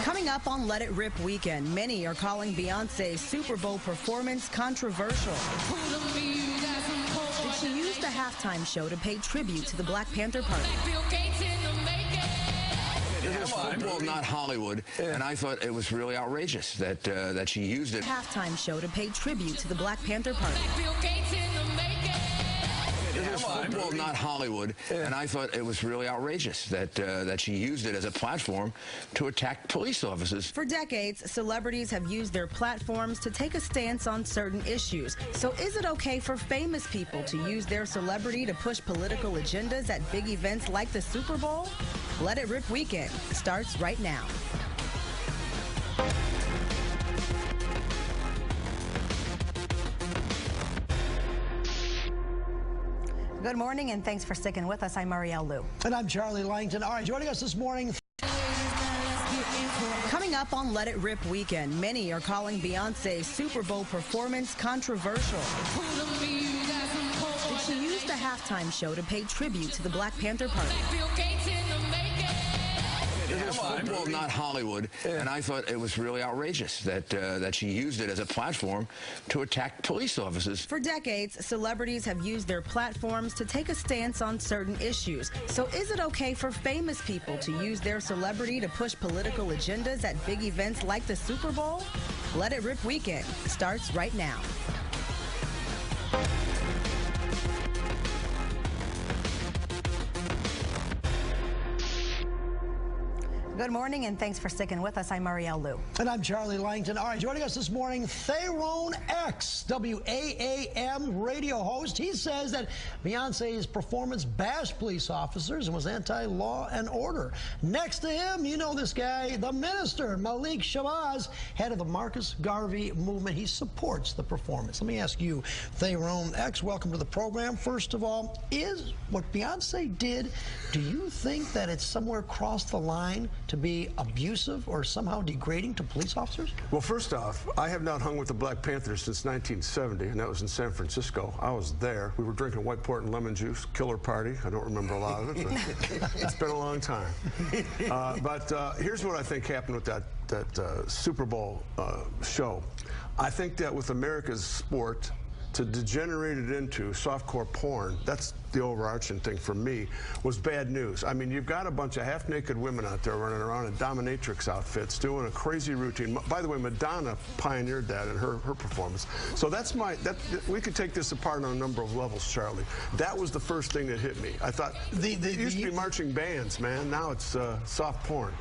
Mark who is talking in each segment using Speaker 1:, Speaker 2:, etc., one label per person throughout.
Speaker 1: Coming up on Let It Rip weekend, many are calling Beyonce's Super Bowl performance controversial. Did she use the halftime show to pay tribute to the Black Panther Party?
Speaker 2: It is football, not Hollywood, and I thought it was really outrageous that she used it.
Speaker 1: Halftime show to pay tribute to the Black Panther Party.
Speaker 2: It is football, not Hollywood, and I thought it was really outrageous that she used it as a platform to attack police officers.
Speaker 1: For decades, celebrities have used their platforms to take a stance on certain issues. So is it okay for famous people to use their celebrity to push political agendas at big events like the Super Bowl? Let It Rip weekend starts right now. Good morning, and thanks for sticking with us. I'm Marielle Liu.
Speaker 3: And I'm Charlie Langton. All right, joining us this morning.
Speaker 1: Coming up on Let It Rip weekend, many are calling Beyonce's Super Bowl performance controversial. Did she use the halftime show to pay tribute to the Black Panther Party?
Speaker 2: It is football, not Hollywood, and I thought it was really outrageous that she used it as a platform to attack police officers.
Speaker 1: For decades, celebrities have used their platforms to take a stance on certain issues. So is it okay for famous people to use their celebrity to push political agendas at big events like the Super Bowl? Let It Rip weekend starts right now. Good morning, and thanks for sticking with us. I'm Marielle Liu.
Speaker 3: And I'm Charlie Langton. All right, joining us this morning, Thayrone X, WAAM radio host. He says that Beyonce's performance bashed police officers and was anti-law and order. Next to him, you know this guy, the minister, Malik Shabazz, head of the Marcus Garvey movement. He supports the performance. Let me ask you, Thayrone X, welcome to the program. First of all, is what Beyonce did, do you think that it's somewhere crossed the line to be abusive or somehow degrading to police officers?
Speaker 4: Well, first off, I have not hung with the Black Panthers since 1970, and that was in San Francisco. I was there. We were drinking white port and lemon juice, killer party. I don't remember a lot of it, but it's been a long time. But here's what I think happened with that Super Bowl show. I think that with America's sport, to degenerate it into softcore porn, that's the overarching thing for me, was bad news. I mean, you've got a bunch of half-naked women out there running around in dominatrix outfits doing a crazy routine. By the way, Madonna pioneered that in her performance. So we could take this apart on a number of levels, Charlie. That was the first thing that hit me. I thought, it used to be marching bands, man. Now it's soft porn.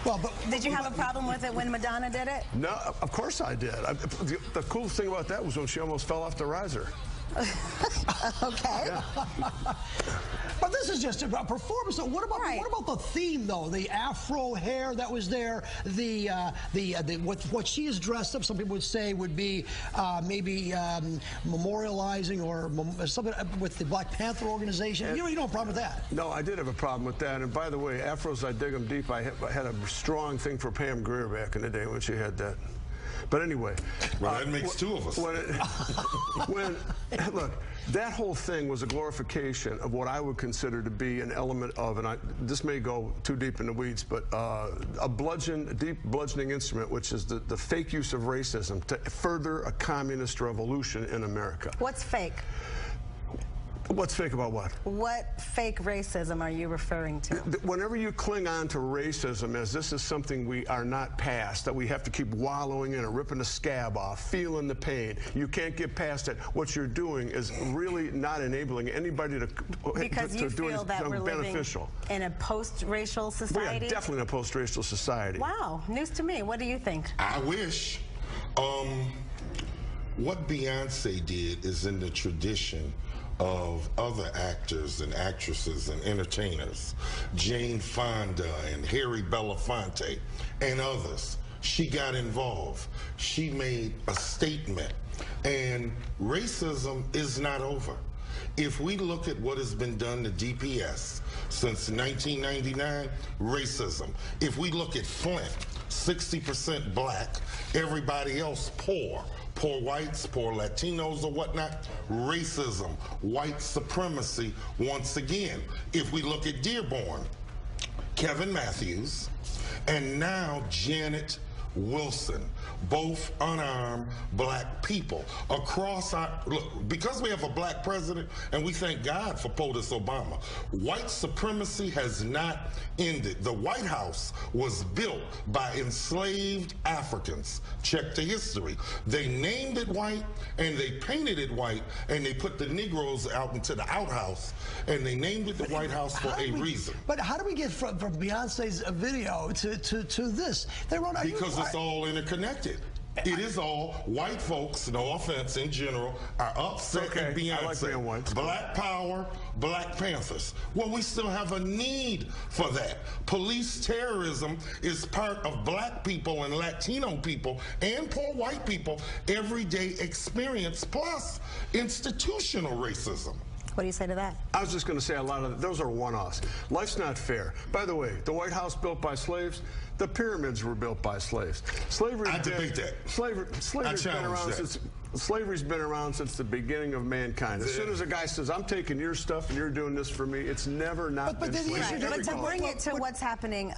Speaker 1: Well, did you have a problem with it when Madonna did it?
Speaker 4: No, of course I did. The coolest thing about that was when she almost fell off the riser.
Speaker 1: Okay.
Speaker 4: Yeah.
Speaker 3: But this is just about performance. So what about the theme though? The afro hair that was there, what she is dressed up. Some people would say would be maybe memorializing or something with the Black Panther organization. You don't have a problem with that?
Speaker 4: No, I did have a problem with that. And by the way, afros, I dig them deep. I had a strong thing for Pam Grier back in the day when she had that. But anyway,
Speaker 5: well, that makes two of us.
Speaker 4: Look, that whole thing was a glorification of what I would consider to be an element of, and this may go too deep in the weeds, but a deep bludgeoning instrument, which is the fake use of racism to further a communist revolution in America.
Speaker 1: What's fake?
Speaker 4: What's fake about what?
Speaker 1: What fake racism are you referring to?
Speaker 4: Whenever you cling on to racism as this is something we are not past, that we have to keep wallowing in or ripping the scab off, feeling the pain, you can't get past it. What you're doing is really not enabling anybody to do anything beneficial.
Speaker 1: In a post-racial society?
Speaker 4: We are definitely in a post-racial society.
Speaker 1: Wow, news to me. What do you think?
Speaker 5: I wish. What Beyonce did is in the tradition of other actors and actresses and entertainers, Jane Fonda and Harry Belafonte and others. She got involved. She made a statement. And racism is not over. If we look at what has been done to DPS since 1999, racism. If we look at Flint, 60% black, everybody else poor. Poor whites, poor Latinos or whatnot, racism, white supremacy once again. If we look at Dearborn, Kevin Matthews, and now Janet Wilson, both unarmed black people across our, look, because we have a black president, and we thank God for POTUS Obama, white supremacy has not ended. The White House was built by enslaved Africans. Check the history. They named it white, and they painted it white, and they put the Negroes out into the outhouse, and they named it the White House for a reason.
Speaker 3: But how do we get from Beyonce's video to this?
Speaker 5: Because it's all interconnected. It is all white folks, no offense in general, are upset at Beyonce.
Speaker 4: I like being white.
Speaker 5: Black power, Black Panthers. Well, we still have a need for that. Police terrorism is part of black people and Latino people and poor white people everyday experience, plus institutional racism.
Speaker 1: What do you say to that?
Speaker 4: I was just going to say a lot of those are one-offs. Life's not fair. By the way, the White House built by slaves, the pyramids were built by slaves.
Speaker 5: I debate that.
Speaker 4: Slavery's been around since the beginning of mankind. As soon as a guy says, I'm taking your stuff and you're doing this for me, it's never not been slavery.
Speaker 1: But to bring it to what's happening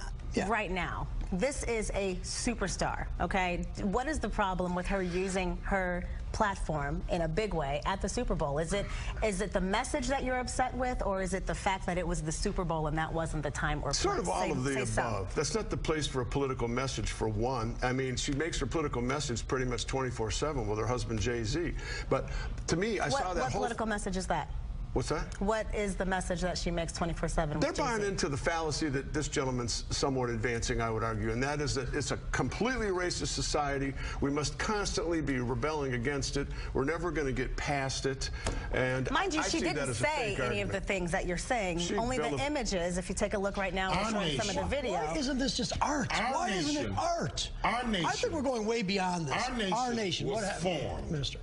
Speaker 1: right now, this is a superstar, okay? What is the problem with her using her platform in a big way at the Super Bowl? Is it the message that you're upset with, or is it the fact that it was the Super Bowl and that wasn't the time or place?
Speaker 4: Sort of all of the above. That's not the place for a political message, for one. I mean, she makes her political message pretty much 24/7 with her husband Jay-Z. But to me, I saw that
Speaker 1: What political message is that?
Speaker 4: What's that?
Speaker 1: What is the message that she makes 24/7?
Speaker 4: They're buying into the fallacy that this gentleman's somewhat advancing, I would argue, and that is that it's a completely racist society. We must constantly be rebelling against it. We're never going to get past it. And
Speaker 1: mind you, she didn't say any of the things that you're saying. Only the images. If you take a look right now, we're showing some of the video.
Speaker 3: Why isn't this just art? Why isn't it art?
Speaker 5: Our nation.
Speaker 3: I think we're going way beyond this.
Speaker 5: Our nation was formed,
Speaker 3: Minister,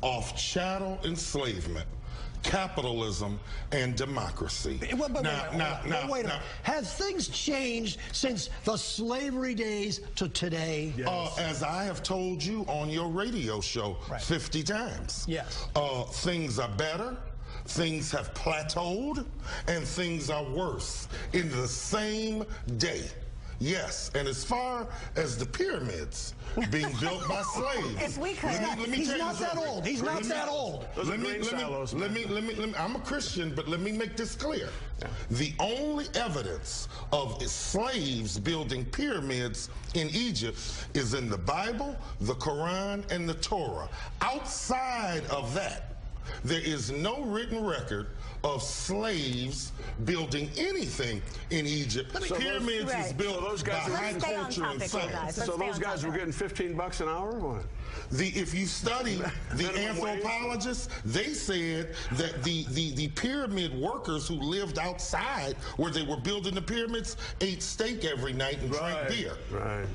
Speaker 5: off chattel enslavement, capitalism, and democracy.
Speaker 3: Wait a minute. Have things changed since the slavery days to today?
Speaker 4: Yes.
Speaker 5: As I have told you on your radio show 50 times.
Speaker 3: Yes.
Speaker 5: Things are better. Things have plateaued, and things are worse in the same day. Yes, and as far as the pyramids being built by slaves,
Speaker 1: if we could,
Speaker 3: he's not that old. He's not that old.
Speaker 5: I'm a Christian, but let me make this clear. The only evidence of slaves building pyramids in Egypt is in the Bible, the Quran, and the Torah. Outside of that, there is no written record of slaves building anything in Egypt. Pyramids is built by high culture and science.
Speaker 4: So those guys were getting $15 an hour or what?
Speaker 5: If you study the anthropologists, they said that the pyramid workers who lived outside where they were building the pyramids ate steak every night and drank beer.
Speaker 4: Right.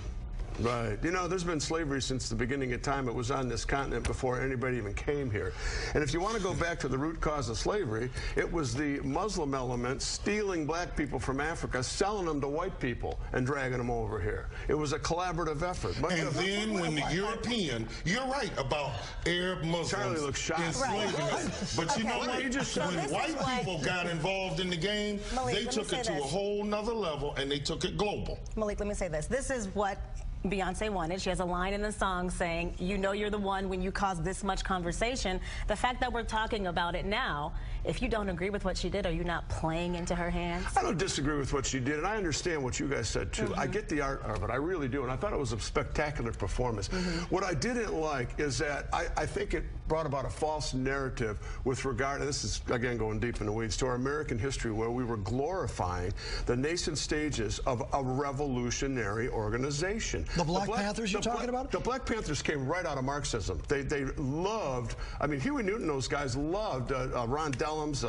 Speaker 4: You know, there's been slavery since the beginning of time. It was on this continent before anybody even came here. And if you want to go back to the root cause of slavery, it was the Muslim element stealing black people from Africa, selling them to white people, and dragging them over here. It was a collaborative effort.
Speaker 5: And then when the European, you're right about Arab Muslims.
Speaker 4: Charlie looks shocked.
Speaker 5: Enslaving us. But you know what? When white people got involved in the game, they took it to a whole nother level, and they took it global.
Speaker 1: Malik, let me say this. This is what Beyonce wanted. She has a line in the song saying, you know you're the one when you cause this much conversation. The fact that we're talking about it now, if you don't agree with what she did, are you not playing into her hands?
Speaker 4: I don't disagree with what she did, and I understand what you guys said, too. I get the art of it. I really do, and I thought it was a spectacular performance. What I didn't like is that I think it brought about a false narrative with regard, and this is, again, going deep in the weeds, to our American history, where we were glorifying the nascent stages of a revolutionary organization.
Speaker 3: The Black Panthers you're talking about?
Speaker 4: The Black Panthers came right out of Marxism. They loved, I mean, Huey Newton, those guys loved Ron Dellums,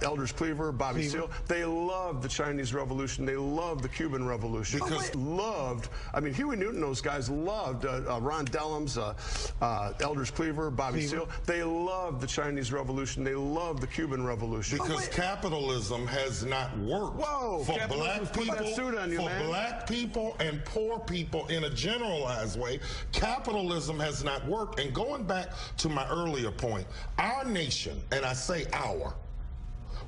Speaker 4: Eldridge Cleaver, Bobby Seale. They loved the Chinese Revolution. They loved the Cuban Revolution. I mean, Huey Newton, those guys loved Ron Dellums, Eldridge Cleaver, Bobby Seale. They loved the Chinese Revolution. They loved the Cuban Revolution.
Speaker 5: Because capitalism has not worked for black people and poor people in a generalized way. Capitalism has not worked. And going back to my earlier point, our nation, and I say our,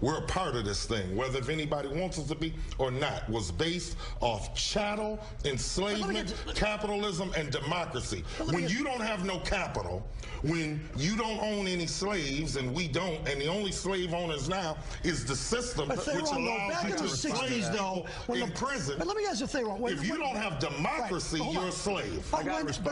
Speaker 5: we're a part of this thing, whether if anybody wants us to be or not, was based off chattel, enslavement, capitalism, and democracy. When you don't have no capital, when you don't own any slaves, and we don't, and the only slave owners now is the system, which allows you to enslave people in prison.
Speaker 3: But let me ask you, Thayrone.
Speaker 5: If you don't have democracy, you're a slave.
Speaker 3: But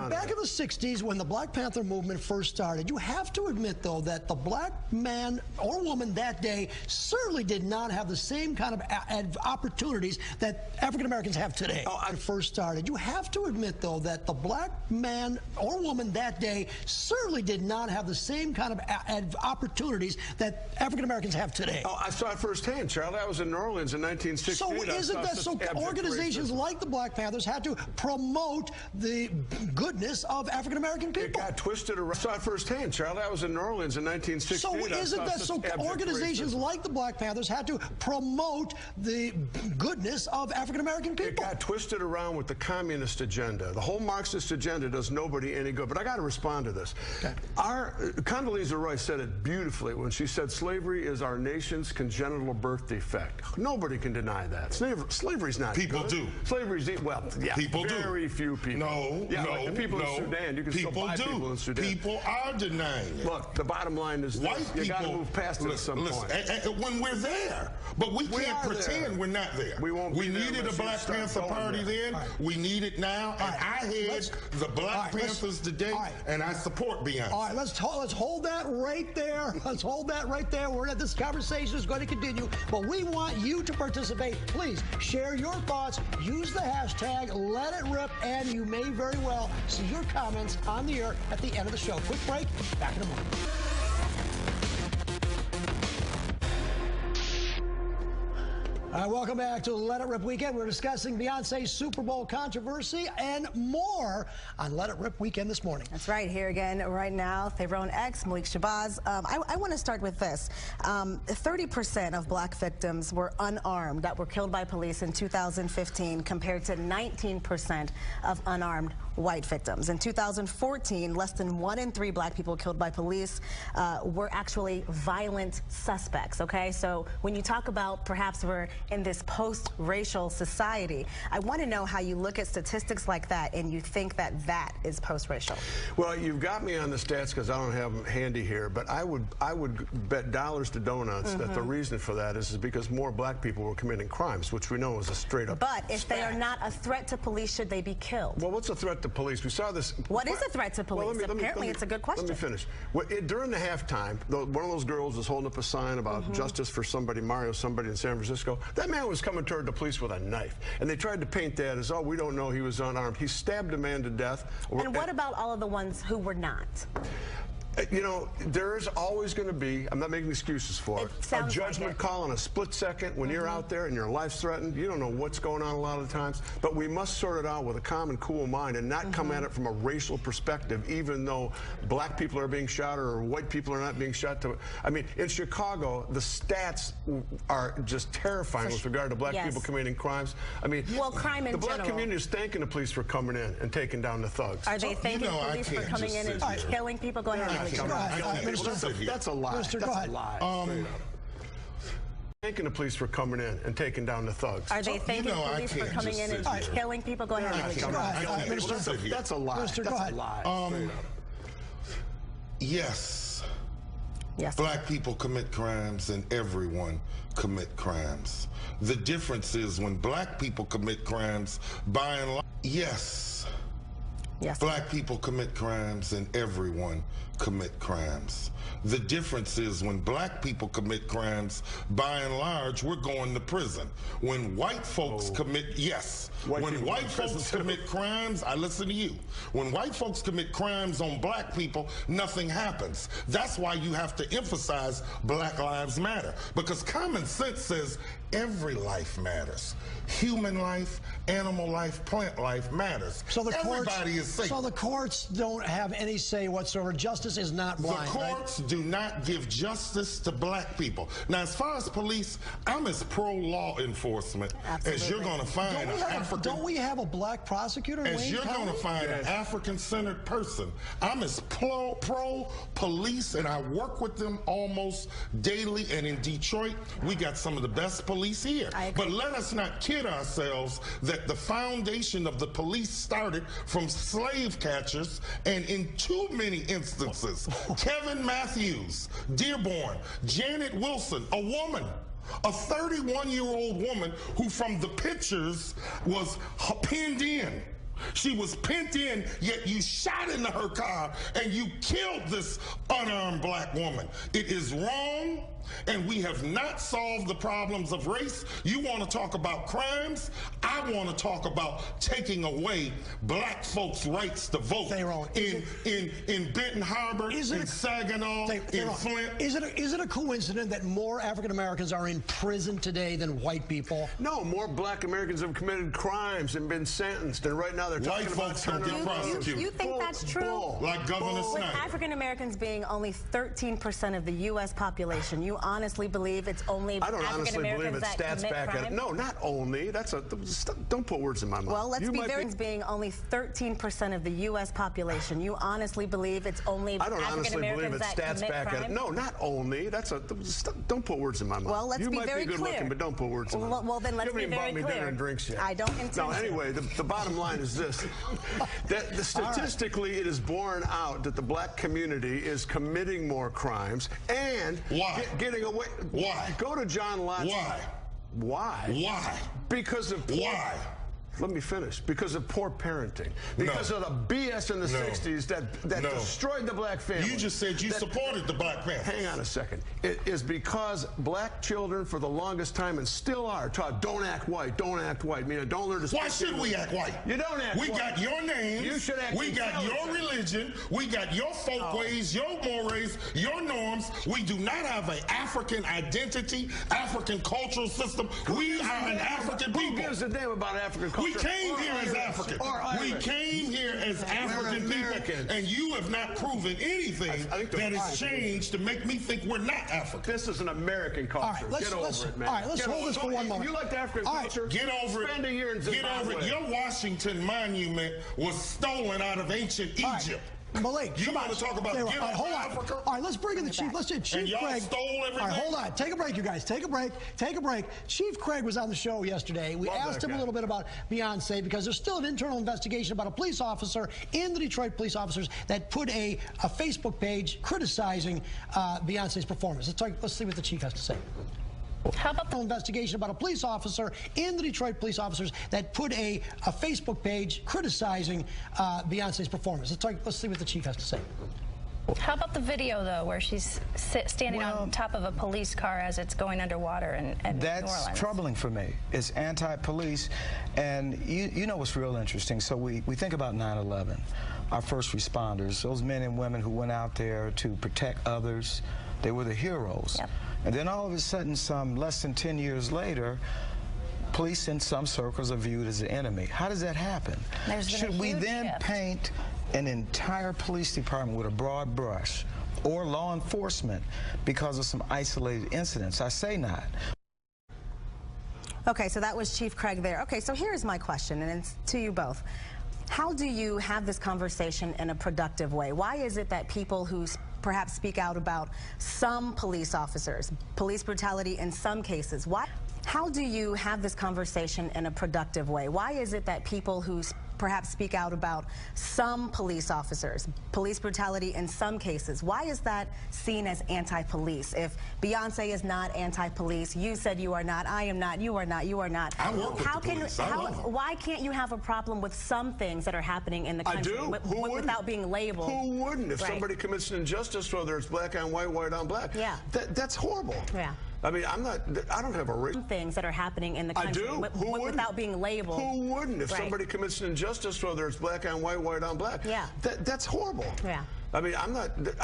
Speaker 3: back in the 60s, when the Black Panther movement first started, you have to admit, though, that the black man or woman that day certainly did not have the same kind of opportunities that African Americans have today. First started. You have to admit, though, that the black man or woman that day certainly did not have the same kind of opportunities that African Americans have today.
Speaker 4: Oh, I saw it firsthand, Charlie. I was in New Orleans in 1968.
Speaker 3: So isn't that so? Organizations like the Black Panthers had to promote the goodness of African American people.
Speaker 4: It got twisted around. I saw it firsthand, Charlie. I was in New Orleans in 1968.
Speaker 3: So isn't that so? Organizations like the Black Panthers had to promote the goodness of African American people.
Speaker 4: It got twisted around with the communist agenda. The whole Marxist agenda does nobody any good. But I got to respond to this. Okay. Condoleezza Rice said it beautifully when she said slavery is our nation's congenital birth defect. Nobody can deny that. Slavery's not
Speaker 5: People
Speaker 4: good.
Speaker 5: do.
Speaker 4: Slavery's, well, yeah,
Speaker 5: people do.
Speaker 4: Very few people.
Speaker 5: No,
Speaker 4: yeah,
Speaker 5: no,
Speaker 4: like the people
Speaker 5: no.
Speaker 4: in Sudan, you can still buy people in Sudan.
Speaker 5: People are denying it.
Speaker 4: Look, the bottom line is
Speaker 5: white
Speaker 4: this. You got to move past it at some point.
Speaker 5: When we're there, but we can't pretend we're not there.
Speaker 4: We won't.
Speaker 5: We needed a Black Panther Party then. Right. We need it now, and I head the Black Panthers today, and I support Beyonce.
Speaker 3: All right, let's hold that right there. Let's hold that right there. This conversation is going to continue, but we want you to participate. Please share your thoughts. Use the hashtag #LetItRip, and you may very well see your comments on the air at the end of the show. Quick break. Back in a moment. Welcome back to Let It Rip Weekend. We're discussing Beyonce's Super Bowl controversy and more on Let It Rip Weekend this morning.
Speaker 1: That's right. Here again right now, Thayrone X, Malik Shabazz. I want to start with this. 30% of black victims were unarmed that were killed by police in 2015 compared to 19% of unarmed white victims. In 2014, less than 1 in 3 black people killed by police were actually violent suspects, okay? So when you talk about perhaps we're in this post-racial society, I want to know how you look at statistics like that and you think that that is post-racial.
Speaker 4: Well, you've got me on the stats because I don't have them handy here, but I would bet dollars to donuts that the reason for that is because more black people were committing crimes, which we know is a straight-up
Speaker 1: But if they are not a threat to police, should they be killed?
Speaker 4: Well, what's a threat to police? We saw this.
Speaker 1: What is a threat to police? Well, apparently, it's a good question.
Speaker 4: Let me finish. During the halftime, one of those girls was holding up a sign about justice for somebody, Mario somebody in San Francisco. That man was coming toward the police with a knife, and they tried to paint that as, oh, we don't know he was unarmed. He stabbed a man to death.
Speaker 1: And what about all of the ones who were not?
Speaker 4: You know, there's always going to be, I'm not making excuses for it, a judgment call in a split second when you're out there and your life's threatened. You don't know what's going on a lot of the times, but we must sort it out with a calm and cool mind and not come at it from a racial perspective, even though black people are being shot or white people are not being shot. I mean, in Chicago, the stats are just terrifying with regard to black people committing crimes. I mean,
Speaker 1: crime in
Speaker 4: the black community is thanking the police for coming in and taking down the thugs.
Speaker 1: Are they thanking police for coming in and killing people? Go ahead.
Speaker 4: That's a lie. That's a lie. Thanking the police for coming in and taking down the thugs.
Speaker 1: Are they thanking police for coming in and killing people? Go ahead.
Speaker 4: That's a lie. That's a lie.
Speaker 5: Yes. Black people commit crimes and everyone commit crimes. The difference is when black people commit crimes, by and large, black people commit crimes and everyone commit crimes. The difference is when black people commit crimes, by and large, we're going to prison. When white folks commit, when white folks commit crimes, I listen to you. When white folks commit crimes on black people, nothing happens. That's why you have to emphasize Black Lives Matter, because common sense says every life matters. Human life, animal life, plant life matters.
Speaker 3: So the
Speaker 5: Everybody is safe.
Speaker 3: So the courts don't have any say whatsoever. Justice is not blind.
Speaker 5: The courts do not give justice to black people. Now, as far as police, I'm as pro-law enforcement as you're going to find an African.
Speaker 3: Don't we have a black prosecutor?
Speaker 5: As you're going to find an African-centered person. I'm as pro-police, and I work with them almost daily. And in Detroit, we got some of the best police here. But let us not kid ourselves that the foundation of the police started from slave catchers, and in too many instances, Kevin Matthews, Dearborn, Janet Wilson, a woman, a 31-year-old woman who from the pictures was pinned in. She was pinned in, yet you shot into her car and you killed this unarmed black woman. It is wrong, and we have not solved the problems of race. You want to talk about crimes? I want to talk about taking away black folks' rights to vote. In Benton Harbor, in Saginaw, in Flint.
Speaker 3: Is it a coincidence that more African Americans are in prison today than white people?
Speaker 4: No, more black Americans have committed crimes and been sentenced, and right now they're
Speaker 5: white folks don't get prosecuted.
Speaker 1: You think that's true?
Speaker 5: Like Governor Snyder.
Speaker 1: With African Americans being only 13% of the U.S. population, you honestly believe it's only African Americans that commit crime?
Speaker 4: No, not only. Don't put words in my mouth.
Speaker 1: Well, let's be very being only 13% of the U.S. population. You honestly believe it's only African Americans that commit crime?
Speaker 4: No, not only. Don't put words in my mouth.
Speaker 1: Well, let's be very clear.
Speaker 4: You might be good looking, but don't put words in my mouth.
Speaker 1: Well, then let's be very clear.
Speaker 4: You haven't even bought me dinner and drinks yet.
Speaker 1: I don't intend to.
Speaker 4: No, anyway, the bottom line is this. Statistically, it is borne out that the black community is committing more crimes and getting away.
Speaker 5: Why?
Speaker 4: Go to John Lott.
Speaker 5: Why?
Speaker 4: Why?
Speaker 5: Why?
Speaker 4: Because of
Speaker 5: why?
Speaker 4: Let me finish. Because of poor parenting. Because of the BS in the 60s that destroyed the black family.
Speaker 5: You just said you supported the Black Panther.
Speaker 4: Hang on a second. It is because black children for the longest time and still are taught, don't act white, don't act white. I mean, don't learn to speak.
Speaker 5: Why should we act white?
Speaker 4: You don't act white.
Speaker 5: We got your names.
Speaker 4: You should act
Speaker 5: We got your religion. We got your folkways, your mores, your norms. We do not have an African identity, African cultural system. We are an African people.
Speaker 4: Who gives a damn about African culture?
Speaker 5: We came here as African. We came here as African people, and you have not proven anything that has changed to make me think we're not African.
Speaker 4: This is an American culture. Get over it, man.
Speaker 3: All right, let's hold this for one moment.
Speaker 4: You like the African culture?
Speaker 5: Get over it.
Speaker 4: Spend a year in Zimbabwe.
Speaker 5: Get over it. Your Washington Monument was stolen out of ancient Egypt.
Speaker 3: Malik,
Speaker 5: you want to talk about
Speaker 3: hold on.
Speaker 5: Africa?
Speaker 3: All right, let's bring in the chief. Let's do Chief Craig.
Speaker 5: Stole everything?
Speaker 3: All right, hold on. Take a break, you guys. Take a break. Take a break. Chief Craig was on the show yesterday. We asked him a little bit about Beyonce because there's still an internal investigation about a police officer in the Detroit police officers that put a Facebook page criticizing Beyonce's performance. Let's see what the chief has to say. How about the investigation about a police officer in the Detroit police officers that put a Facebook page criticizing Beyonce's performance? Let's see what the chief has to say.
Speaker 6: How about the video, though, where she's standing on top of a police car as it's going underwater in New Orleans?
Speaker 7: That's troubling for me. It's anti-police, and you know what's real interesting. So we think about 9/11, our first responders, those men and women who went out there to protect others. They were the heroes. Yep. And then all of a sudden, some less than 10 years later, police in some circles are viewed as the enemy. How does that happen? Should we then paint an entire police department with a broad brush, or law enforcement, because of some isolated incidents? I say not.
Speaker 1: Okay, so that was Chief Craig there. Okay, so here's my question, and it's to you both. How do you have this conversation in a productive way? Why is it that people who perhaps speak out about some police officers, police brutality in some cases, how do you have this conversation in a productive way? Why is it that people who perhaps speak out about some police officers, police brutality in some cases, why is that seen as anti-police? If Beyonce is not anti-police, you said you are not, I am not, you are not, you are not.
Speaker 5: I work with the police.
Speaker 1: Why can't you have a problem with some things that are happening in the country without being labeled?
Speaker 4: Who wouldn't? If somebody commits an injustice, whether it's black on white, white on black, that's horrible.
Speaker 1: Yeah.
Speaker 4: I mean, I don't have a race.
Speaker 1: Things that are happening in the country without being labeled.
Speaker 4: Who wouldn't? If somebody commits an injustice, whether it's black on white, white on black, that's horrible.
Speaker 1: Yeah.
Speaker 4: I mean, I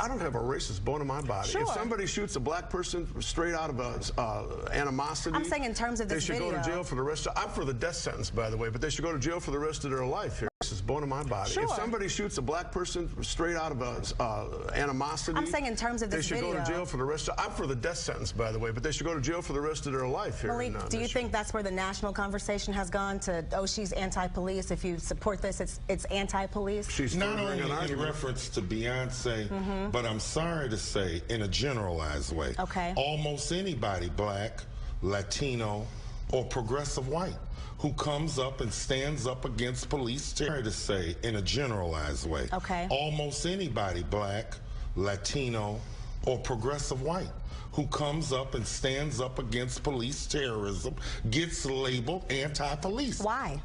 Speaker 4: don't have a racist bone in my body.
Speaker 1: Sure.
Speaker 4: If somebody shoots a black person straight out of animosity,
Speaker 1: I'm saying in terms of this
Speaker 4: they should go to jail for the rest of, I'm for the death sentence, by the way, but they should go to jail for the rest of their life here. Racist bone in my body.
Speaker 1: Sure.
Speaker 4: If somebody shoots a black person straight out of animosity,
Speaker 1: I'm saying in terms of this
Speaker 4: they should go to jail for the rest of, I'm for the death sentence, by the way, but they should go to jail for the rest of their life here.
Speaker 1: Malik, do you think that's where the national conversation has gone to, oh, she's anti-police, if you support this, it's anti-police?
Speaker 5: She's not only in reference to Beyonce, but I'm sorry to say, in a generalized way, almost anybody, black, Latino, or progressive white, who comes up and stands up against police terror, to say, in a generalized way, almost anybody, black, Latino, or progressive white, who comes up and stands up against police terrorism gets labeled anti-police.
Speaker 1: Why?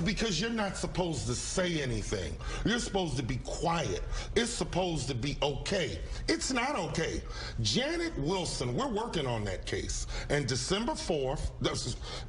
Speaker 5: Because you're not supposed to say anything. You're supposed to be quiet. It's supposed to be okay. It's not okay. Janet Wilson, we're working on that case. And December 4th,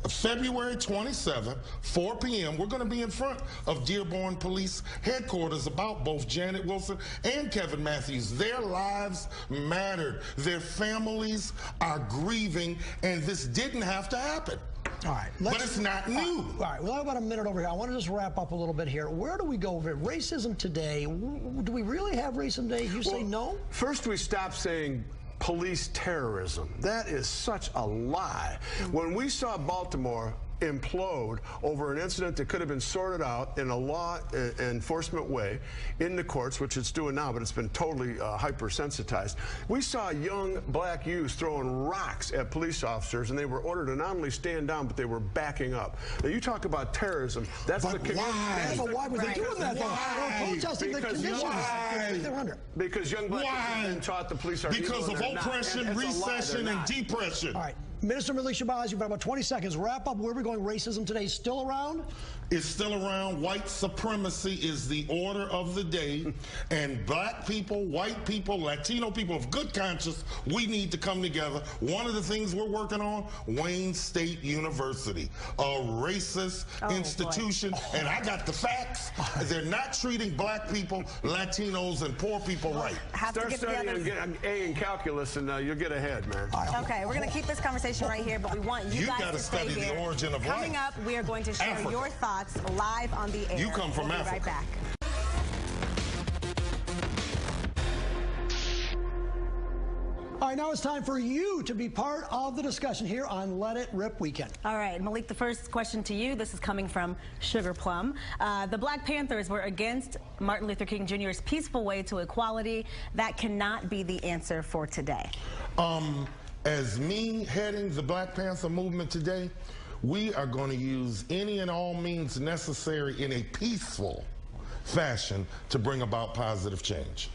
Speaker 5: February 27th, 4 p.m., we're going to be in front of Dearborn Police Headquarters about both Janet Wilson and Kevin Matthews. Their lives mattered. Their families are grieving, and this didn't have to happen.
Speaker 3: All right.
Speaker 5: But it's not new.
Speaker 3: All right. Well, about a minute over here. I want to just wrap up a little bit here. Where do we go over racism today? Do we really have racism today? You say no?
Speaker 4: First, we stop saying police terrorism. That is such a lie. When we saw Baltimore implode over an incident that could have been sorted out in a law enforcement way in the courts, which it's doing now, but it's been totally hypersensitized. We saw young black youths throwing rocks at police officers, and they were ordered to not only stand down, but they were backing up. Now, you talk about terrorism. That's the community.
Speaker 3: But why were they doing that? They were protesting the conditions they were under.
Speaker 4: Because young black people have been taught the police are
Speaker 5: because of oppression, recession, and depression.
Speaker 3: All right. Minister Malik Shabazz, you've got about 20 seconds. Wrap up. Where are we going? Racism today still around?
Speaker 5: It's still around. White supremacy is the order of the day. And black people, white people, Latino people of good conscience, we need to come together. One of the things we're working on, Wayne State University, a racist institution. And I got the facts. They're not treating black people, Latinos, and poor people right.
Speaker 4: Start studying and get an A in calculus, and you'll get ahead, man.
Speaker 1: Okay, we're going to keep this conversation right here, but we want you guys to stay here.
Speaker 5: The origin of
Speaker 1: Coming
Speaker 5: life.
Speaker 1: up, we are going to share your thoughts live on the air.
Speaker 5: You come from
Speaker 1: We'll be right back.
Speaker 3: All right, now it's time for you to be part of the discussion here on Let It Rip Weekend.
Speaker 1: All right, Malik, the first question to you. This is coming from Sugar Plum. The Black Panthers were against Martin Luther King Jr.'s peaceful way to equality. That cannot be the answer for today.
Speaker 5: As me heading the Black Panther movement today, we are going to use any and all means necessary in a peaceful fashion to bring about positive change.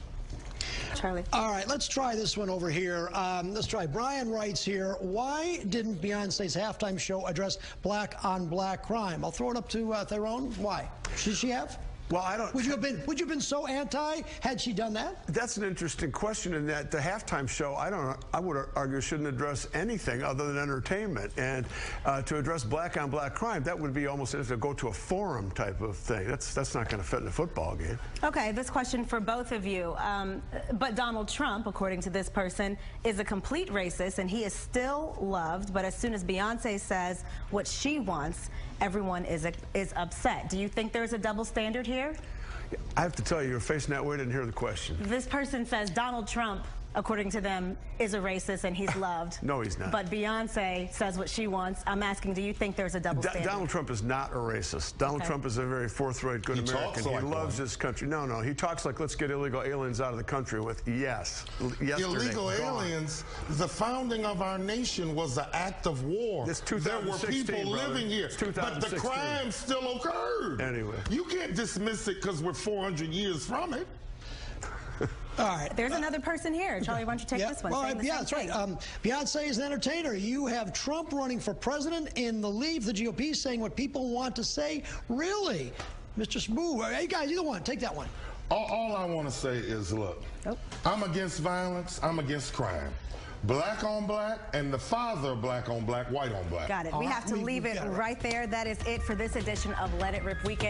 Speaker 1: Charlie.
Speaker 3: All right, let's try this one over here. Let's try. Brian writes here, why didn't Beyonce's halftime show address black on black crime? I'll throw it up to Thayrone. Why? Should she have?
Speaker 4: Well, I don't.
Speaker 3: Would you have been so anti had she done that?
Speaker 4: That's an interesting question. In that the halftime show, I would argue shouldn't address anything other than entertainment. And to address black on black crime, that would be almost as if to go to a forum type of thing. That's not going to fit in a football game.
Speaker 1: Okay, this question for both of you. But Donald Trump, according to this person, is a complete racist, and he is still loved. But as soon as Beyonce says what she wants, everyone is upset. Do you think there's a double standard here?
Speaker 4: I have to tell you, you're facing that way. I didn't hear the question.
Speaker 1: This person says Donald Trump, according to them, is a racist and he's loved.
Speaker 4: No, he's not.
Speaker 1: But Beyonce says what she wants. I'm asking, do you think there's a double standard?
Speaker 4: Donald Trump is not a racist. Donald Trump is a very forthright, good American. He loves this country. No, he talks like let's get illegal aliens out of the country with yes.
Speaker 5: Illegal aliens, the founding of our nation was an act of war. There were people living here, but the crime still occurred.
Speaker 4: Anyway.
Speaker 5: You can't dismiss it because we're 400 years from it.
Speaker 3: All right.
Speaker 1: There's another person here. Charlie, why don't you take this one?
Speaker 3: Well, yeah, that's right. Beyonce is an entertainer. You have Trump running for president in the lead, the GOP, saying what people want to say. Really? Mr. Shabazz, hey, guys, either one. Take that one.
Speaker 5: All I want to say is, look, I'm against violence. I'm against crime. Black on black, and the father of black on black, white on black.
Speaker 1: Got it. We have to leave it right there. That is it for this edition of Let It Rip Weekend.